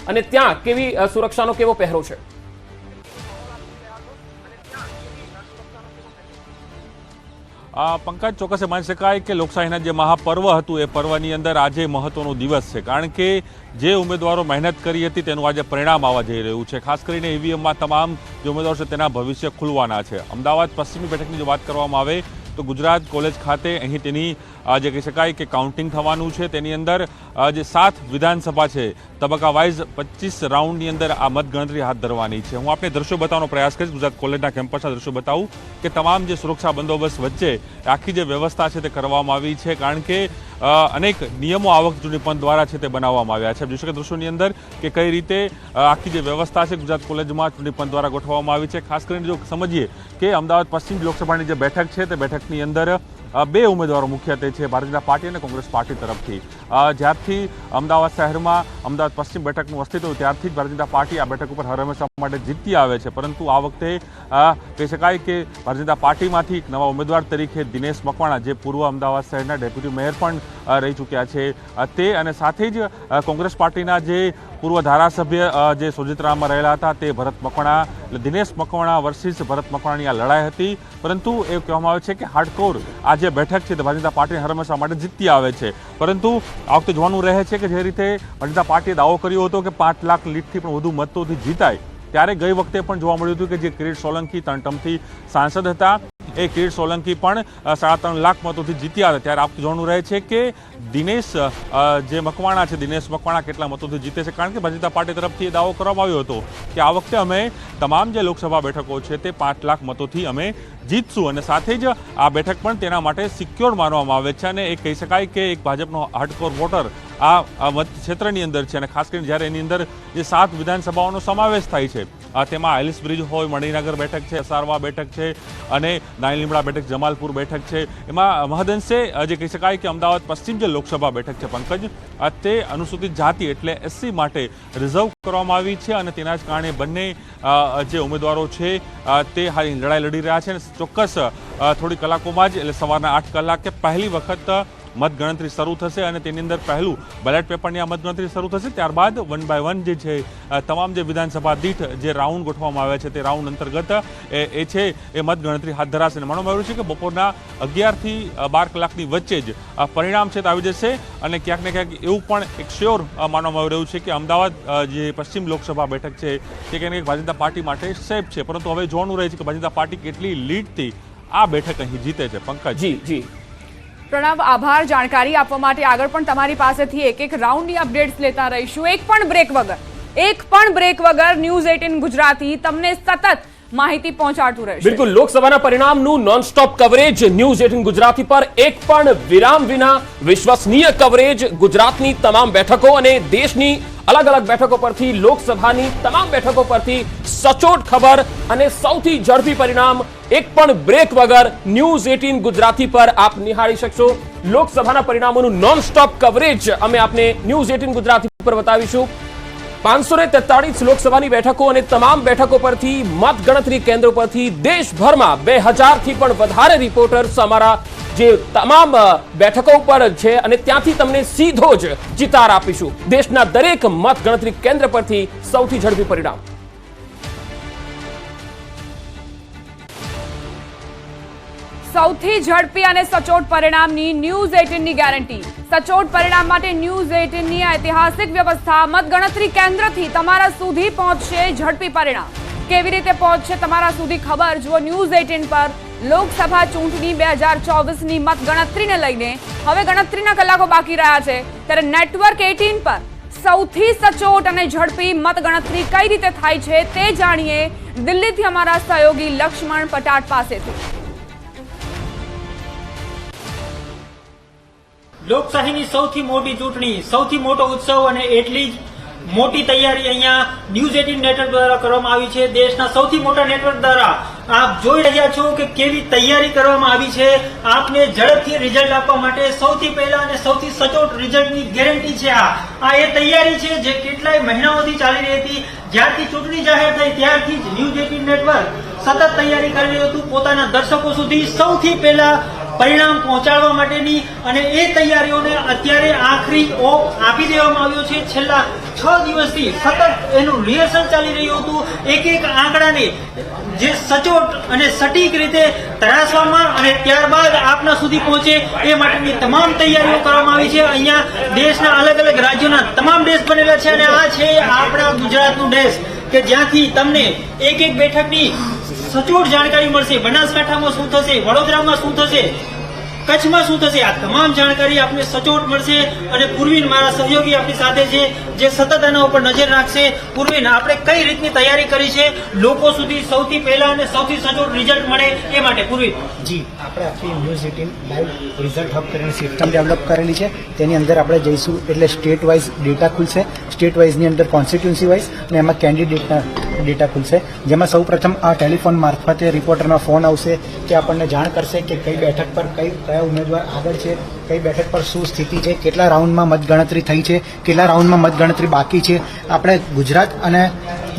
અને ત્યાં કેવી સુરક્ષાનો કેવો પહેરો છે? પંકજ, ચોક્કસ માની શકાય કે લોકશાહીના જે મહાપર્વ હતું એ પર્વની અંદર આજે મહત્વનો દિવસ છે, કારણ કે જે ઉમેદવારો મહેનત કરી હતી તેનું આજે પરિણામ આવવા જઈ રહ્યું છે. ખાસ કરીને ઈવીએમમાં તમામ જે ઉમેદવારો છે તેના ભવિષ્ય ખુલવાના છે. અમદાવાદ પશ્ચિમી બેઠકની જો વાત કરવામાં આવે તો ગુજરાત કોલેજ ખાતે અહીં તેની જે કહી શકાય કે કાઉન્ટિંગ થવાનું છે. તેની અંદર જે 7 વિધાનસભા છે તબક્કા વાઇઝ 25 રાઉન્ડની અંદર આ મતગણતરી હાથ ધરવાની છે. હું આપને દ્રશ્યો બતાવવાનો પ્રયાસ કરીશ, ગુજરાત કોલેજના કેમ્પસના દ્રશ્યો બતાવું કે તમામ જે સુરક્ષા બંદોબસ્ત વચ્ચે આખી જે વ્યવસ્થા છે તે કરવામાં આવી છે, કારણ કે અનેક નિયમો આવક ચૂંટણી પંચ દ્વારા છે તે બનાવવામાં આવ્યા છે. જોઈ શકો દ્રશ્યોની અંદર કે કઈ રીતે આખી જે વ્યવસ્થા છે ગુજરાત કોલેજમાં ચૂંટણી પંચ દ્વારા ગોઠવવામાં આવી છે. ખાસ કરીને જો સમજીએ કે અમદાવાદ પશ્ચિમ લોકસભાની જે બેઠક છે તે બેઠકની અંદર 2 ઉમેદવારો મુખ્યત્વે છે ભારતીય જનતા પાર્ટી અને કોંગ્રેસ પાર્ટી તરફથી. જ્યારથી અમદાવાદ શહેરમાં અમદાવાદ પશ્ચિમ બેઠકનું અસ્તિત્વ ત્યારથી જ ભારતીય જનતા પાર્ટી આ બેઠક ઉપર હર હંમેશા માટે જીતતી આવે છે, પરંતુ આ વખતે કહી શકાય કે ભારતીય જનતા પાર્ટીમાંથી એક નવા ઉમેદવાર તરીકે દિનેશ મકવાણા, જે પૂર્વ અમદાવાદ શહેરના ડેપ્યુટી મેયર પણ રહી ચૂક્યા છે, તે અને સાથે જ કોંગ્રેસ પાર્ટીના જે પૂર્વ ધારાસભ્ય જે સોજિત્રામાં રહેલા હતા તે ભરત મકવાણા, દિનેશ મકવાણા વર્સિસ ભરત મકવાણાની આ લડાઈ હતી. પરંતુ એ કહેવામાં આવે છે કે હાર્ડકોર આ જે બેઠક છે તે ભારતીય જનતા પાર્ટી હર હંમેશા માટે જીતતી આવે છે, પરંતુ આ વખતે જોવાનું રહે છે કે જે રીતે ભારતીય જનતા પાર્ટીએ દાવો કર્યો હતો કે 5 લાખ લીડથી પણ વધુ મતોથી જીતાય, ત્યારે ગઈ વખતે પણ જોવા મળ્યું હતું કે જે કિરીટ સોલંકી 3 ટર્મથી સાંસદ હતા એ કિરીટ સોલંકી પણ 3.5 લાખ મતોથી જીત્યા હતા. ત્યારે આપણે જોવાનું રહે છે કે દિનેશ જે મકવાણા છે, દિનેશ મકવાણા કેટલા મતોથી જીતે છે, કારણ કે ભારતીય જનતા પાર્ટી તરફથી એ દાવો કરવામાં આવ્યો હતો કે આ વખતે અમે તમામ જે લોકસભા બેઠકો છે તે 5 લાખ મતોથી અમે જીતશું, અને સાથે જ આ બેઠક પણ તેના માટે સિક્યોર માનવામાં આવે છે. અને એ કહી શકાય કે એક ભાજપનો હાર્ડકોર વોટર આ મત ક્ષેત્રની અંદર છે. અને ખાસ કરીને જ્યારે એની અંદર જે 7 વિધાનસભાઓનો સમાવેશ થાય છે તેમાં એલિસ બ્રિજ હોય, મણિનગર બેઠક છે, સારવા બેઠક છે અને નાની લીમડા બેઠક, જમાલપુર બેઠક છે, એમાં મહદઅંશે જે કહી શકાય કે અમદાવાદ પશ્ચિમ જે લોકસભા બેઠક છે પંકજ, તે અનુસૂચિત જાતિ એટલે SC માટે રિઝર્વ કરવામાં આવી છે, અને તેના જ કારણે બંને જે ઉમેદવારો છે તે હારી લડાઈ લડી રહ્યા છે. અને ચોક્કસ થોડી કલાકોમાં જ એટલે સવારના 8 કલાકે પહેલી વખત મતગણતરી શરૂ થશે, અને તેની અંદર પહેલું બેલેટ પેપરની આ મતગણતરી શરૂ થશે. ત્યારબાદ 1 બાય 1 જે છે તમામ જે વિધાનસભા દીઠ જે રાઉન્ડ ગોઠવવામાં આવ્યા છે તે રાઉન્ડ અંતર્ગત એ છે એ મતગણતરી હાથ ધરાશે. અને માનવામાં આવ્યું છે કે બપોરના 11 થી 12 કલાકની વચ્ચે જ પરિણામ છે તે આવી જશે. અને ક્યાંક ને ક્યાંક એવું પણ એક શ્યોર માનવામાં આવી રહ્યું છે કે અમદાવાદ જે પશ્ચિમ લોકસભા બેઠક છે તે ક્યાંક ભારતીય જનતા પાર્ટી માટે સેફ છે, પરંતુ હવે જોવાનું રહે છે કે ભારતીય જનતા પાર્ટી કેટલી લીડથી આ બેઠક અહીં જીતે છે. પંકજ. જી પ્રણવ, આભાર જાણકારી આપવા માટે. આગળ પણ તમારી પાસેથી એક રાઉન્ડની અપડેટ્સ લેતા રહીશું. એક પણ બ્રેક વગર ન્યૂઝ 18 ગુજરાતી તમને સતત માહિતી પહોંચાડતું રહેશે. બિલકુલ, લોકસભાના પરિણામનું નોનસ્ટોપ કવરેજ ન્યૂઝ 18 ગુજરાતી પર, એક પણ વિરામ વિના વિશ્વસનીય કવરેજ ગુજરાતની તમામ બેઠકો અને દેશની અલગ અલગ બેઠકો પરથી, લોકસભાની તમામ બેઠકો પરથી સચોટ ખબર અને સૌથી ઝડપી પરિણામ એક પણ બ્રેક વગર ન્યૂઝ 18 ગુજરાતી પર આપ નિહાળી શકશો. લોકસભાના પરિણામોનું નોનસ્ટોપ કવરેજ અમે આપને ન્યૂઝ 18 ગુજરાતી પર બતાવીશું. 543 લોકસભાની બેઠકો અને તમામ બેઠકો પરથી મતગણતરી કેન્દ્રો પરથી દેશભરમાં 2000 થી પણ વધારે રિપોર્ટર્સ અમારા જે તમામ બેઠકો પર છે, અને ત્યાંથી તમને સીધો જ ચિતાર આપીશું દેશના દરેક મતગણતરી કેન્દ્ર પરથી સૌથી ઝડપી પરિણામ. સૌથી ઝડપી અને સચોટ પરિણામની ન્યૂઝ 18 ની ગેરંટી. સચોટ પરિણામ માટે ન્યૂઝ 18 ની ઐતિહાસિક વ્યવસ્થા. મતગણતરી કેન્દ્રથી તમારા સુધી પહોંચશે ઝડપી પરિણામ. કેવી રીતે પહોંચશે તમારા સુધી ખબર જુઓ ન્યૂઝ 18 પર. લોકસભા ચૂંટણી 2024 ની મતગણતરીને લઈને હવે ગણતરીના કલાકો બાકી રહ્યા છે, ત્યારે નેટવર્ક 18 પર સૌથી સચોટ અને ઝડપી મતગણતરી કઈ રીતે થાય છે તે જાણીએ દિલ્હીથી અમારા સહયોગી લક્ષ્મણ પટાટ પાસેથી. લોકશાહીની સૌથી મોટી ચૂંટણી, સૌથી મોટો ઉત્સવ અને એટલી જ મોટી તૈયારી અહીંયા ન્યૂઝ 18 નેટવર્ક દ્વારા કરવામાં આવી છે. દેશના સૌથી મોટા નેટવર્ક દ્વારા આપ જોઈ રહ્યા છો કે કેવી તૈયારી કરવામાં આવી છે. આપને ઝડપથી રિઝલ્ટ આપવા માટે સૌથી પહેલા અને સૌથી સચોટ રિઝલ્ટની ગેરંટી છે. આ એ તૈયારી છે જે કેટલાય મહિનાઓથી ચાલી રહી હતી. જ્યારથી ચૂંટણી જાહેર થઈ ત્યારથી જ ન્યૂઝ 18 નેટવર્ક સતત તૈયારી કરી રહ્યું હતું પોતાના દર્શકો સુધી સૌથી પહેલા પરિણામ પહોંચાડવા માટેની, અને એ તૈયારીઓને અત્યારે આખરી ઓપ આપી દેવામાં આવ્યો છે. છેલ્લા 6 દિવસથી સતત એનું રિહર્સલ ચાલી રહ્યું હતું. એક એક આંકડાને જે સચોટ અને સટીક રીતે તરાશવામાં અને ત્યારબાદ આપના સુધી પહોંચે એ માટેની તમામ તૈયારીઓ કરવામાં આવી છે. અહીંયા દેશના અલગ અલગ રાજ્યોના તમામ ડેસ્ક બનેલા છે, અને આ છે આપણા ગુજરાતનું ડેસ્ક કે જ્યાંથી તમને એક એક બેઠકની સચોટ જાણકારી મળશે. બનાસકાંઠામાં શું થશે, વડોદરામાં શું થશે, કચ્છમાં શું થશે, આ તમામ જાણકારી આપને સચોટ મળશે. અને પૂર્વીન મારા સહયોગી આપણી સાથે છે જે સતત આના ઉપર નજર રાખશે. પૂર્વીન, આપણે કઈ રીતની તૈયારી કરી છે લોકો સુધી સૌથી પહેલા અને સૌથી સચોટ રિઝલ્ટ મળે એ માટે? પૂર્વીન જી, આપણે આખી ન્યૂઝ 18 લાઈવ રિઝલ્ટ હબ કરીને સિસ્ટમ ડેવલપ કરેલી છે. તેની અંદર આપણે જઈશું એટલે સ્ટેટ વાઇઝ ડેટા ખુલશે. સ્ટેટ વાઇઝની અંદર કોન્સ્ટિટ્યુન્સી વાઇઝ અને એમાં કેન્ડિડેટના ડેટા ખુલશે, જેમાં સૌ પ્રથમ આ ટેલિફોન મારફતે રિપોર્ટરનો ફોન આવશે કે આપણને જાણ કરશે કે કઈ બેઠક પર કયા ઉમેદવાર આગળ છે, કઈ બેઠક પર શું સ્થિતિ છે, કેટલા રાઉન્ડમાં મતગણતરી થઈ છે, કેટલા રાઉન્ડમાં મતગણતરી બાકી છે. આપણે ગુજરાત અને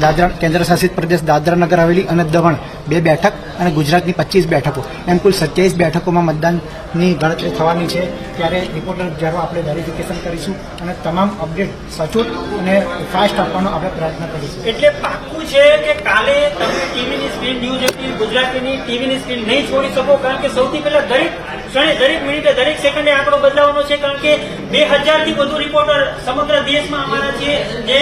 દાદરા કેન્દ્ર શાસિત પ્રદેશ દાદરા નગર હવેલી અને દમણ 2 બેઠક અને ગુજરાતની 25 બેઠકો એમ કુલ 27 બેઠકોમાં મતદાનની ગણતરી થવાની છે. ત્યારે રિપોર્ટર જ્યારે આપણે વેરિફિકેશન કરીશું અને તમામ અપડેટ સચોટ અને ફાસ્ટ આપવાનો આપણે પ્રયત્ન કરીશું. એટલે પાક્કું છે કે કાલે તમે ટીવીની સ્ક્રીન ન્યૂઝ 18 ગુજરાતીની ટીવીની સ્ક્રીન નહીં છોડી શકો, કારણ કે સૌથી પહેલા દરેક ક્ષણે, દરેક મિનિટે, દરેક સેકન્ડે આંકડો બદલાવાનો છે. કારણ કે 2000 થી વધુ રિપોર્ટર સમગ્ર દેશમાં અમારા છે જે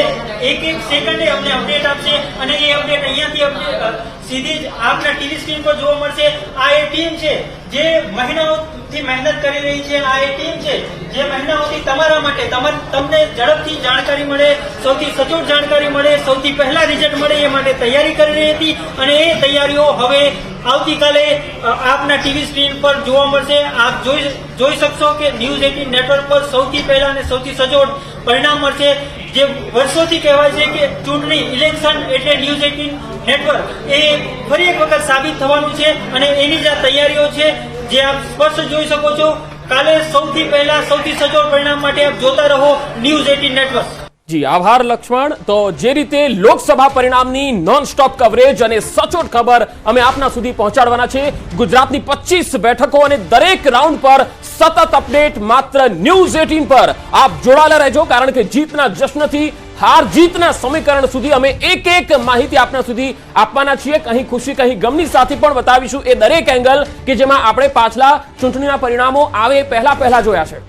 એક એક સેકન્ડે અમને અપડેટ આપશે, અને એ અપડેટ અહીંયાથી સીધી જ આપના ટીવી સ્ક્રીન પર જોવા મળશે. આ એ ટીમ છે જે મહિનાઓથી મહેનત કરી રહી છે. આ એ ટીમ છે જે મહિનાઓથી તમારા માટે તમને ઝડપથી જાણકારી મળે, સૌથી સચોટ જાણકારી મળે, સૌથી પહેલા રિઝલ્ટ મળે એ માટે તૈયારી કરી રહી હતી. અને એ તૈયારીઓ હવે આવતીકાલે આપના ટીવી સ્ક્રીન પર જોવા મળશે. આપ જોઈ શકશો કે ન્યૂઝ 18 નેટવર્ક પર સૌથી પહેલા અને સૌથી સચોટ પરિણામ મળશે. જે વર્ષોથી કહેવાય છે કે ચૂંટણી ઇલેક્શન એટલે ન્યૂઝ 18 નેટવર્ક એ ફરી એક વખત સાબિત થવાનું છે, અને એની જ આ તૈયારીઓ છે જે આપ સ્પષ્ટ જોઈ શકો છો. કાલે સૌથી પહેલા સૌથી સચોટ પરિણામ માટે આપ જોતા રહો ન્યૂઝ 18 નેટવર્ક. જી આભાર લક્ષ્મણ. તો જે રીતે લોકસભા પરિણામની નોન સ્ટોપ કવરેજ અને સચોટ ખબર અમે આપના સુધી પહોંચાડવાના છે. ગુજરાતની 25 બેઠકો અને દરેક રાઉન્ડ પર સતત અપડેટ માત્ર ન્યૂઝ 18 પર. આપ જોડાયેલા રહેજો, કારણ કે જીતના જશ્નથી હાર જીતના સમીકરણ સુધી અમે એક એક માહિતી આપના સુધી આપવાના છીએ. કहीं ખુશી કहीं ગમની સાથે પણ બતાવીશું એ દરેક એંગલ કે જેમાં આપણે પાછલા ચૂંટણીના પરિણામો આવે પહેલા જોયા છે.